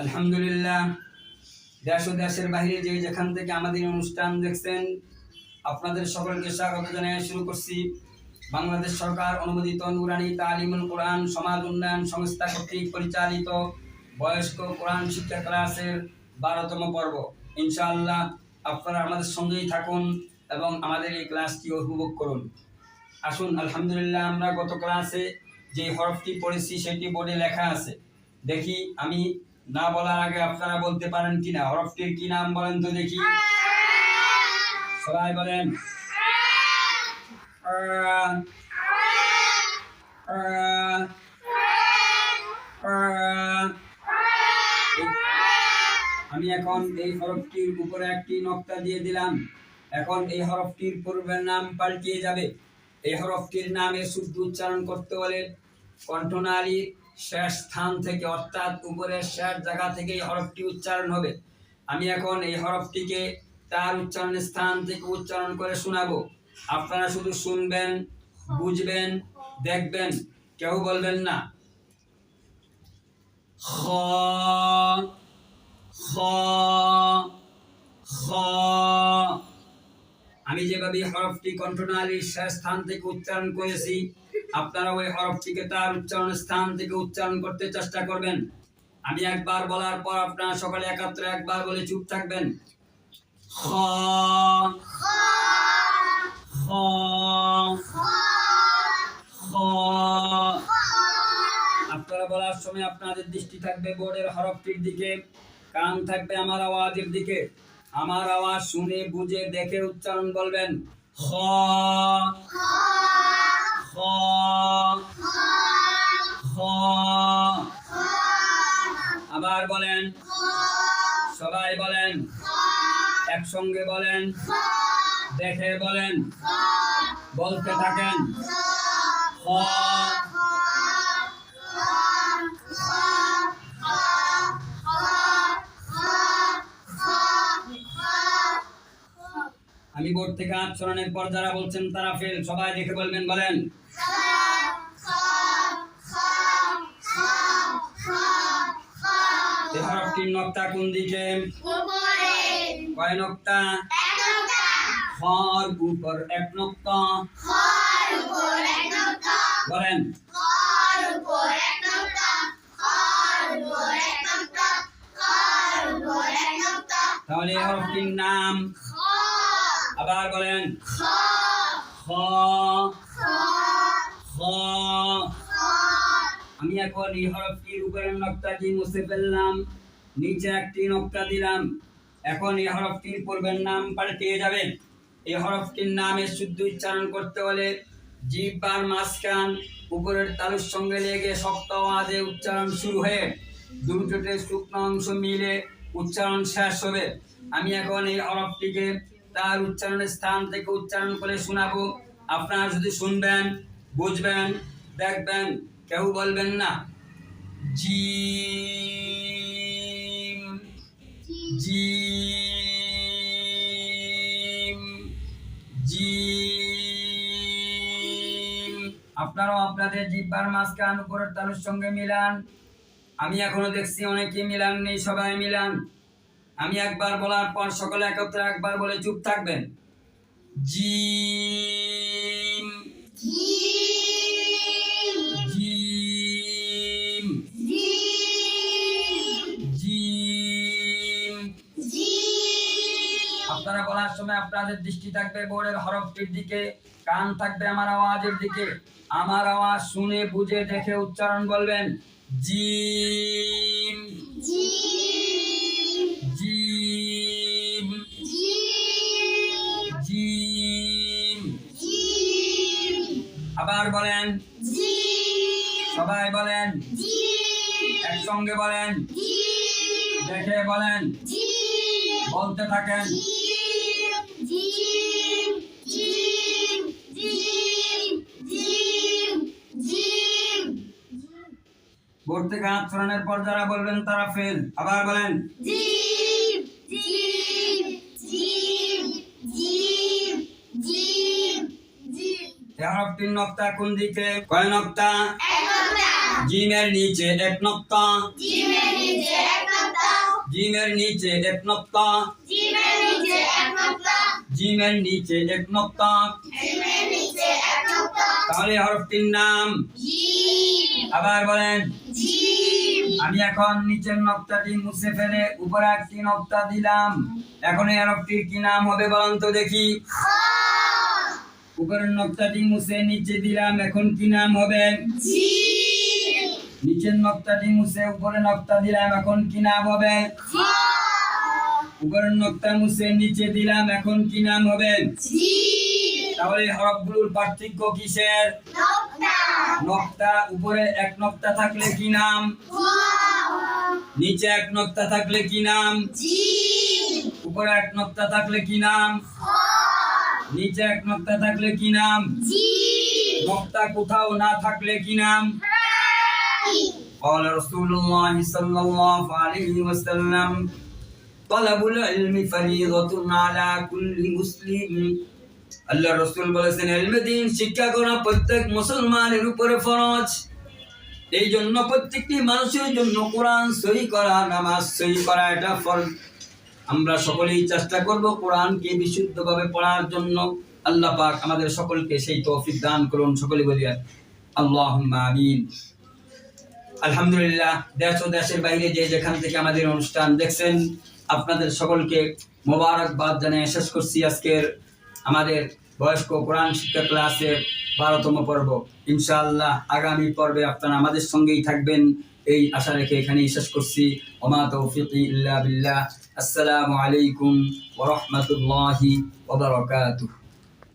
আলহামদুলিল্লাহ, দেশ ও দেশের বাইরে যে যেখান থেকে আমাদের অনুষ্ঠান দেখছেন আপনাদের সকলকে স্বাগত জানিয়ে শুরু করছি। বাংলাদেশ সরকার অনুমোদিত নুরানি তালিমুল কোরআন সমাজ উন্নয়ন সংস্থা কর্তৃক পরিচালিত বয়স্ক কোরআন শিক্ষা ক্লাসের 12তম পর্ব। ইনশাআল্লাহ আপনারা আমাদের সঙ্গেই থাকুন এবং আমাদের এই ক্লাসটি উপভোগ করুন। আসুন, আলহামদুলিল্লাহ, আমরা গত ক্লাসে যে হরফটি পড়েছি সেটি বোর্ডে লেখা আছে। দেখি আমি না বলার আগে আপনারা বলতে পারেন কিনা। হরফটির কি নাম বলেন তো দেখি, সবাই বলেন। আমি এখন এই হরফটির উপরে একটি নকতা দিয়ে দিলাম। এখন এই হরফটির পূর্বের নাম পাল্টিয়ে যাবে। এই হরফটির নামে শুদ্ধ উচ্চারণ করতে হলে কণ্ঠনালীর শেষ স্থান থেকে, অর্থাৎ উপরের শেষ জায়গা থেকে এই হরফটি উচ্চারণ হবে। আমি এখন এই হরফটিকে তার উচ্চারণের স্থান থেকে উচ্চারণ করে শোনাবো। আপনারা শুধু শুনবেন, বুঝবেন, দেখবেন, কেউ বলবেন না। খ খ খ। আমি যেভাবে হরফটি কণ্ঠনালীর শেষ স্থান থেকে উচ্চারণ করেছি, আপনারা ওই হরফটিকে তার উচ্চারণ স্থান থেকে উচ্চারণ করতে চেষ্টা করবেন। আমি একবার বলার পর আপনারা সকলে একত্রে একবার বলে চুপ থাকবেন। খ খ খ। আপনারা বলার সময় আপনাদের দৃষ্টি থাকবে বোর্ডের হরফটির দিকে, কান থাকবে আমার আওয়াজের দিকে। আমার আওয়াজ শুনে বুঝে দেখে উচ্চারণ বলবেন। খ খ খ। আবার বলেন, সবাই বলেন, একসঙ্গে বলেন, দেখে বলেন, বলতে থাকেন। খ। আমি বোর্ড থেকে হাত সরানোর পর যারা বলছেন তারা ফেল। সবাই দেখে বলবেন, বলেন। এই হরফটির নকতা কোন দিকে? কয় নকতা? খর উপর এক নকতা। বলেন। তাহলে এই হরফটির নাম আবার বলেন। খ খ। আমি এখন এই হরফটির উপরের নকতাটি মুছে ফেললাম, নিচে একটি নকতা দিলাম। এখন এই হরফটির পূর্বের নাম পাল্টে যাবে। এই হরফটির নামের শুদ্ধ উচ্চারণ করতে হলে জিহ্বার মাঝখান উপরের তালুর সঙ্গে লেগে শক্ত আওয়াজে উচ্চারণ শুরু হয়ে দুটোটের শুকনো অংশ মিলে উচ্চারণ শেষ হবে। আমি এখন এই হরফটিকে তার উচ্চারণের স্থান থেকে উচ্চারণ করে শোনাবো। আপনারা শুধু শুনবেন, বুঝবেন, দেখবেন, কেউ বলবেন না। Gym gym gym. আপনারাও আপনাদের জিহ্বার মাঝখান উপরের তালুর সঙ্গে মিলান। আমি এখনো দেখছি অনেকে মিলান নেই, সবাই মিলান। আমি একবার বলার পর সকলে একত্রে একবার বলে চুপ থাকবেন। Gym gym gym. আপনারা বলার সময় আপনাদের দৃষ্টি থাকবে বোর্ডের হরফটির দিকে, কান থাকবে আমার আওয়াজের দিকে। আমার আওয়াজ শুনে বুঝে দেখে উচ্চারণ বলবেন। Gym gym gym. আবার বলেন, সবাই বলেন, একসঙ্গে বলেন, দেখে বলেন, বলতে থাকেন। বোর্ড থেকে হাত সরানোর পর যারা বলবেন তারা ফেল। আবার বলেন। হরফটির নকতা কোন দিকে? কয় নকতা? জিমের নিচে এক নকতা। জিমের নিচে এক নক্তা, জিমের নিচে এক নক্তা, জিমের নিচে এক নক্তা। জিমের নিচে এক নক্তা, তাহলে হরফটির নাম জিম, আবার বলেন। জিম, আমি এখন নিচের নক্তাটি মুছে ফেলে উপরে একটি নক্তা দিলাম। এখন এই হরফটির কি নাম হবে বলুন তো দেখি। খ, উপরের নক্তাটি মুছে নিচে দিলাম, এখন কি নাম হবে? জিম, নিচের নক্তাটি মুছে উপরে নক্তা দিলাম, এখন কি নাম হবে? খ, উপরের নক্তা মুছে নিচে দিলাম, এখন কি নাম হবে? জিম, তাহলে হরফগুলোর পার্থক্য কিসের? নক্তা, নক্তা উপরে এক নক্তা থাকলে কি নাম? খ, নিচে এক নক্তা থাকলে কি নাম? জিম, উপরে এক নক্তা থাকলে কি নাম? খ, নিচে এক নক্তা থাকলে কি নাম? জিম, নক্তা কোথাও না থাকলে কি নাম? রাই, قال رسول الله صلى الله عليه وسلم طلب العلم فريضة على كل مسلم। আল্লাহ রাসূল বলেছেন ইলমে দ্বীন শিক্ষা করা প্রত্যেক মুসলমানের উপরে ফরজ। এই জন্য প্রত্যেকটি মানুষের জন্য কোরআন সহি করা, নামাজ সহি করা এটা ফরজ। আমরা সকলেই চেষ্টা করব কোরআনকে বিশুদ্ধভাবে পড়ার জন্য। আল্লাহ পাক আমাদের সকলকে সেই তৌফিক দান করুন। সকলে বলি আল্লাহুম্মা আমিন। আলহামদুলিল্লাহ, দেশ ও দেশের বাইরে যে যেখান থেকে আমাদের অনুষ্ঠান দেখছেন আপনাদের সকলকে মোবারকবাদ জানিয়ে শেষ করছি আজকের আমাদের বয়স্ক কোরআন শিক্ষা ক্লাসের 12তম পর্ব। ইনশাআল্লাহ আগামী পর্বে আপনারা আমাদের সঙ্গেই থাকবেন এই আশা রেখে এখানেই শেষ করছি। ওমা তৌফিকি ইল্লা বিল্লাহ। আসসালামু আলাইকুম ওয়া রাহমাতুল্লাহি ওয়া বারাকাতুহু।